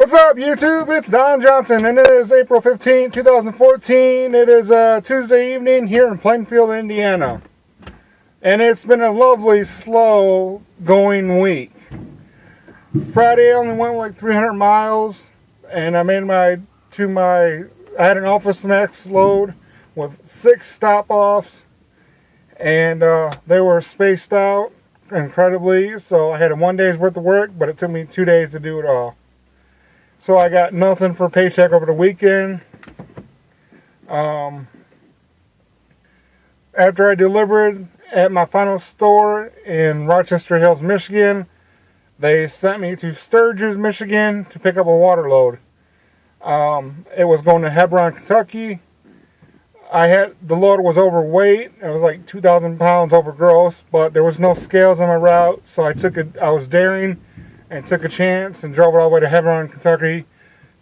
What's up, YouTube? It's Don Johnson, and it is April 15, 2014. It is Tuesday evening here in Plainfield, Indiana. And it's been a lovely, slow-going week. Friday I only went like 300 miles, and I made I had an Office Max load with 6 stop-offs, and they were spaced out incredibly, so I had 1 day's worth of work, but it took me 2 days to do it all. So I got nothing for paycheck over the weekend. After I delivered at my final store in Rochester Hills, Michigan, they sent me to Sturgis, Michigan to pick up a water load. It was going to Hebron, Kentucky. The load was overweight. It was like 2,000 pounds over gross, but there was no scales on my route, so I was daring and took a chance and drove it all the way to Hebron, Kentucky,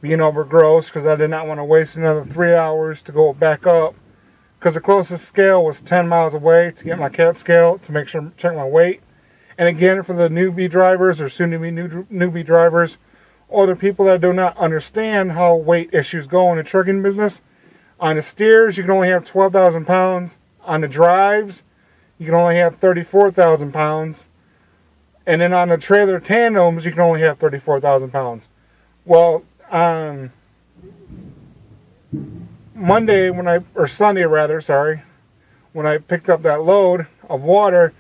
being over gross, because I did not want to waste another 3 hours to go back up, because the closest scale was 10 miles away to get my CAT scale to check my weight. And again, for the newbie drivers or soon-to-be newbie drivers, or the people that do not understand how weight issues go in the trucking business, on the steers you can only have 12,000 pounds. On the drives you can only have 34,000 pounds. And then on the trailer tandems, you can only have 34,000 pounds. Well, on Sunday, when I picked up that load of water,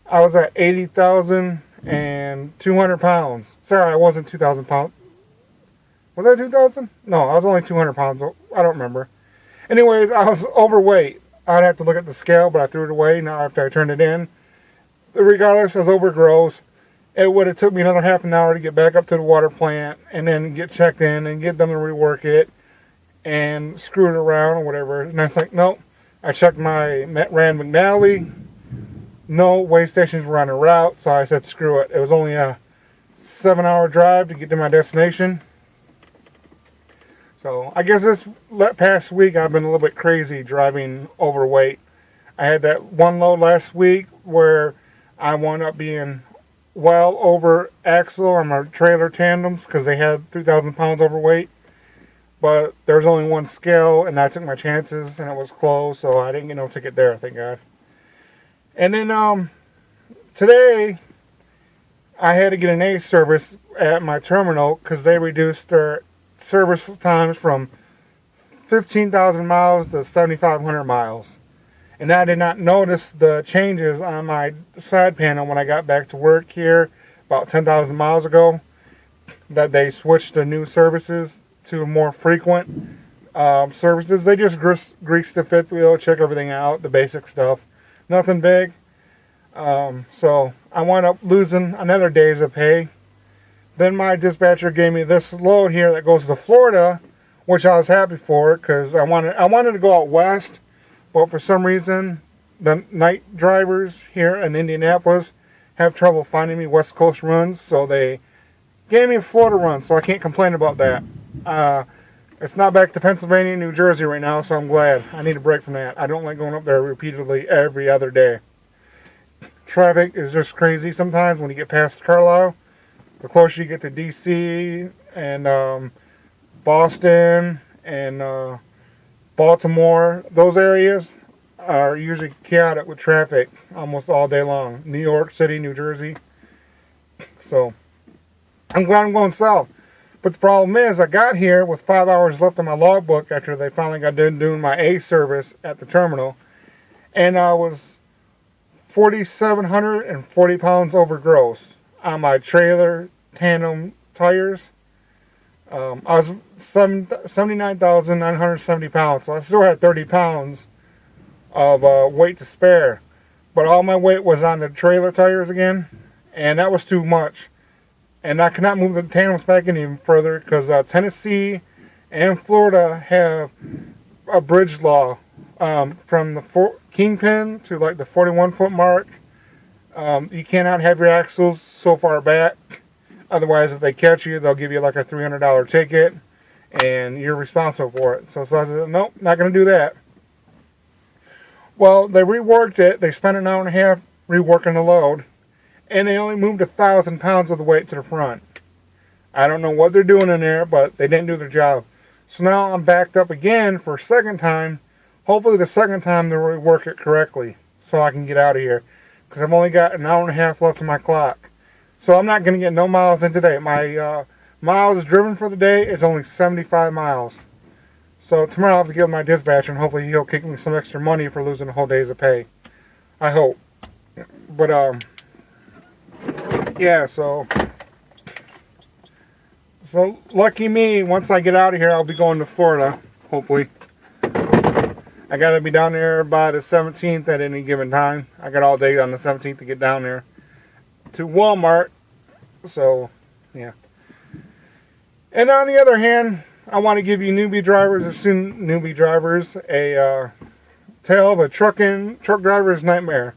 I was at 80,200 pounds. Sorry, I wasn't 2,000 pounds. Was that 2,000? No, I was only 200 pounds. I don't remember. Anyways, I was overweight. I'd have to look at the scale, but I threw it away now after I turned it in. Regardless, I was over gross. It would have took me another half an hour to get back up to the water plant and then get checked in and get them to rework it and screw it around or whatever. And I was like, nope. I checked my Rand McNally. No way stations were on the route, so I said screw it. It was only a 7-hour drive to get to my destination. So I guess this past week I've been a little bit crazy driving overweight. I had that one load last week where I wound up being well over axle on my trailer tandems because they had 3,000 pounds overweight. But there was only one scale, and I took my chances, and it was closed, so I didn't get no ticket there, thank God. And then today I had to get an A service at my terminal because they reduced their service times from 15,000 miles to 7,500 miles. And I did not notice the changes on my side panel when I got back to work here about 10,000 miles ago, that they switched to new services to more frequent services. They just grease the fifth wheel, check everything out, the basic stuff. Nothing big. So I wound up losing another days of pay. Then my dispatcher gave me this load here that goes to Florida, which I was happy for because I wanted to go out west. But for some reason, the night drivers here in Indianapolis have trouble finding me West Coast runs, so they gave me a Florida run, so I can't complain about that. It's not back to Pennsylvania and New Jersey right now, so I'm glad. I need a break from that. I don't like going up there repeatedly every other day. Traffic is just crazy sometimes when you get past Carlisle. The closer you get to D.C. and Boston and Baltimore, those areas are usually chaotic with traffic almost all day long. New York City, New Jersey. So I'm glad I'm going south. But the problem is I got here with 5 hours left on my logbook after they finally got done doing my A service at the terminal. And I was 4,740 pounds over gross on my trailer tandem tires. I was 79,970 pounds, so I still had 30 pounds of weight to spare. But all my weight was on the trailer tires again, and that was too much. And I cannot move the tandems back any further because Tennessee and Florida have a bridge law from the kingpin to like the 41-foot mark. You cannot have your axles so far back. Otherwise, if they catch you, they'll give you like a $300 ticket, and you're responsible for it. So I said, nope, not going to do that. Well, they reworked it. They spent an hour and a half reworking the load, and they only moved 1,000 pounds of the weight to the front. I don't know what they're doing in there, but they didn't do their job. So now I'm backed up again for a second time. Hopefully the second time they'll work it correctly so I can get out of here. Because I've only got an hour and a half left on my clock. So I'm not going to get no miles in today. My miles driven for the day is only 75 miles. So tomorrow I'll have to give my dispatcher and hopefully he'll kick me some extra money for losing a whole day's of pay. I hope. But, yeah, so lucky me, once I get out of here, I'll be going to Florida, hopefully. I got to be down there by the 17th at any given time. I got all day on the 17th to get down there to Walmart. So, yeah. And on the other hand, I want to give you newbie drivers, or soon newbie drivers, a tale of a truck driver's nightmare.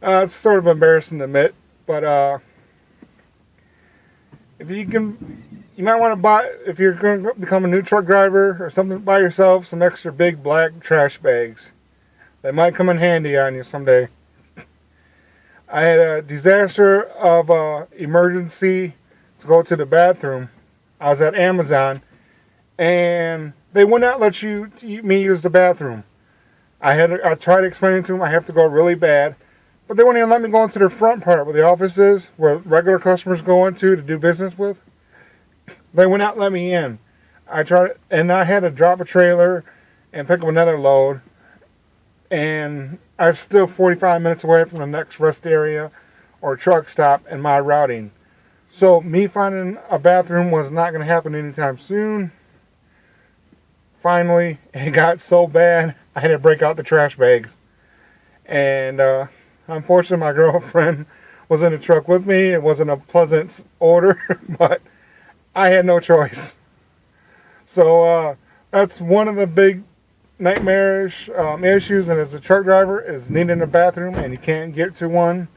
It's sort of embarrassing to admit, but if you might want to buy, if you're going to become a new truck driver or something, buy yourself some extra big black trash bags. They might come in handy on you someday. I had a disaster of emergency to go to the bathroom. I was at Amazon, and they would not let me use the bathroom. I tried explaining to them I have to go really bad, but they wouldn't even let me go into the front part where the office is, where regular customers go into to do business with. They would not let me in. I tried, and I had to drop a trailer and pick up another load, and I was still 45 minutes away from the next rest area or truck stop in my routing. So me finding a bathroom was not going to happen anytime soon. Finally, it got so bad, I had to break out the trash bags. And unfortunately, my girlfriend was in the truck with me. It wasn't a pleasant order, but I had no choice. So that's one of the big nightmarish issues, and as a truck driver, is needing a bathroom and you can't get to one.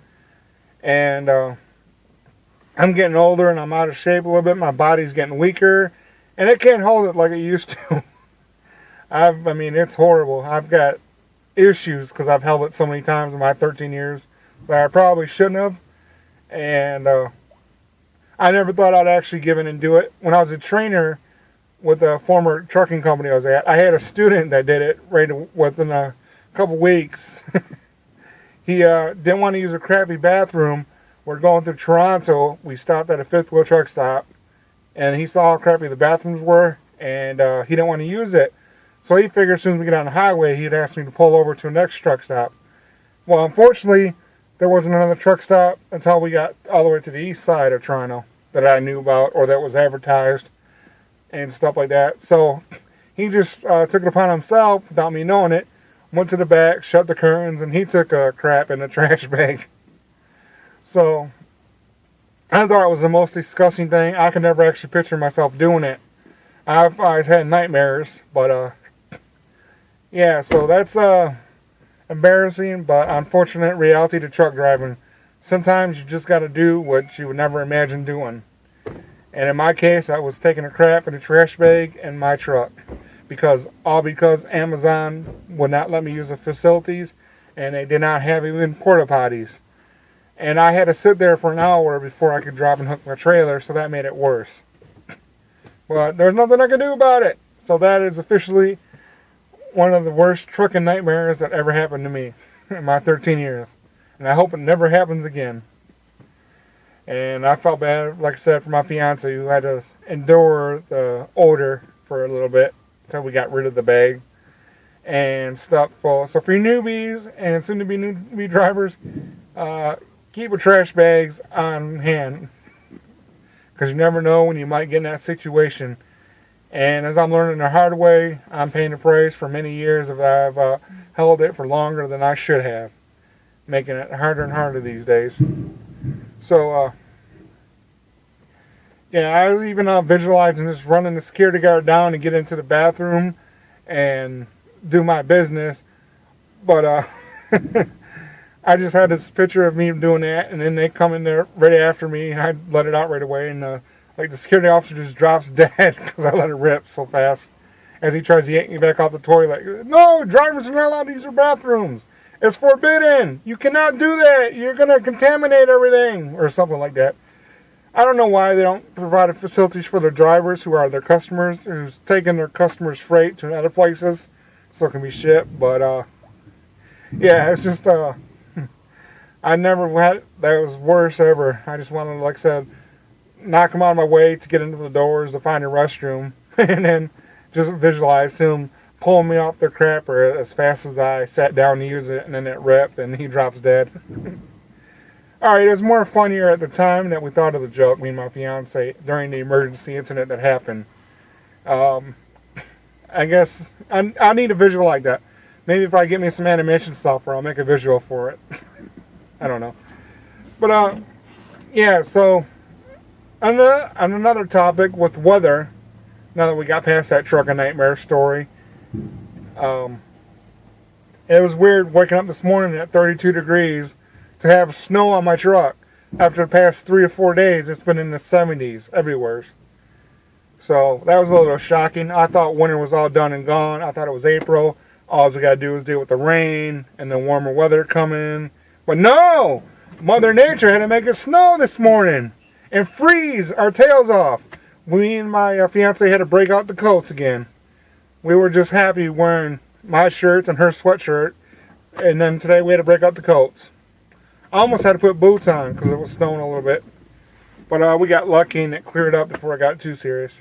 And I'm getting older and I'm out of shape a little bit. My body's getting weaker, and it can't hold it like it used to. I mean, it's horrible. I've got issues because I've held it so many times in my 13 years that I probably shouldn't have. And I never thought I'd actually give in and do it. When I was a trainer with a former trucking company I was at, I had a student that did it right within a couple weeks. He didn't want to use a crappy bathroom. We're going through Toronto. We stopped at a fifth wheel truck stop, and he saw how crappy the bathrooms were, and he didn't want to use it. So he figured as soon as we get on the highway, he'd ask me to pull over to the next truck stop. Well, unfortunately, there wasn't another truck stop until we got all the way to the east side of Toronto that I knew about or that was advertised and stuff like that. So he just took it upon himself, without me knowing it, went to the back, shut the curtains, and he took a crap in the trash bag. So I thought it was the most disgusting thing. I could never actually picture myself doing it. I've always had nightmares, but yeah, so that's embarrassing but unfortunate reality to truck driving. Sometimes you just got to do what you would never imagine doing. And in my case, I was taking a crap in a trash bag in my truck. Because Amazon would not let me use the facilities, and they did not have even porta potties. And I had to sit there for an hour before I could drop and hook my trailer, so that made it worse. But there's nothing I can do about it. So that is officially one of the worst trucking nightmares that ever happened to me in my 13 years. And I hope it never happens again. And I felt bad, like I said, for my fiance who had to endure the odor for a little bit until we got rid of the bag and stuff. So for you newbies and soon-to-be newbie drivers, keep your trash bags on hand, because you never know when you might get in that situation. And as I'm learning the hard way, I'm paying the price for many years if I've held it for longer than I should have, making it harder and harder these days. So, yeah, I was even visualizing just running the security guard down to get into the bathroom and do my business. But I just had this picture of me doing that, and then they come in there right after me, and I let it out right away, and like the security officer just drops dead because I let it rip so fast as he tries to yank me back out the toilet. No, drivers are not allowed to use their bathrooms. It's forbidden. You cannot do that. You're going to contaminate everything, or something like that. I don't know why they don't provide facilities for their drivers who are their customers, who's taking their customers' freight to other places so it can be shipped. But yeah, it's just I never had that was worse ever. I just wanted to, like I said, knock him out of my way to get into the doors to find a restroom, and then just visualize him pulling me off the crapper as fast as I sat down to use it, and then it ripped and he drops dead. Alright, it was more funnier at the time that we thought of the joke, me and my fiance, during the emergency incident that happened. I guess I need a visual like that. Maybe if I get me some animation software, I'll make a visual for it. I don't know. But, yeah, so, on another topic with weather, now that we got past that truck of nightmare story, it was weird waking up this morning at 32 degrees to have snow on my truck. After the past 3 or 4 days, it's been in the 70s everywhere. So, that was a little shocking. I thought winter was all done and gone. I thought it was April. All we got to do is deal with the rain and the warmer weather coming. But no! Mother Nature had to make it snow this morning and freeze our tails off. Me and my fiance had to break out the coats again. We were just happy wearing my shirts and her sweatshirt, and then today we had to break out the coats. I almost had to put boots on because it was snowing a little bit. But we got lucky and it cleared up before it got too serious.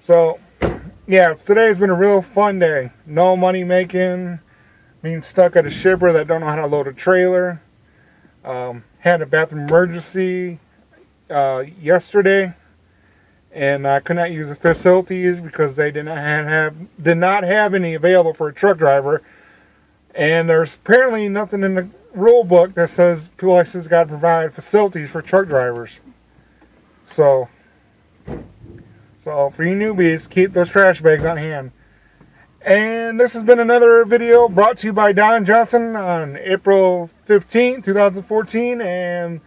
So, yeah, today's been a real fun day. No money making, being stuck at a shipper that don't know how to load a trailer. Had a bathroom emergency yesterday, and I could not use the facilities because they did not have any available for a truck driver. And there's apparently nothing in the rule book that says places got to provide facilities for truck drivers. So for you newbies, keep those trash bags on hand. And this has been another video brought to you by Don Johnson on April 15, 2014. And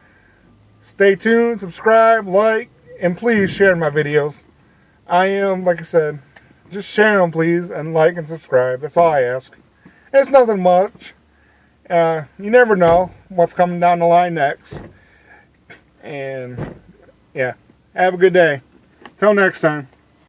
stay tuned, subscribe, like, and please share my videos. I am, like I said, just share them please, and like and subscribe. That's all I ask. It's nothing much. You never know what's coming down the line next. And, yeah, have a good day. Till next time.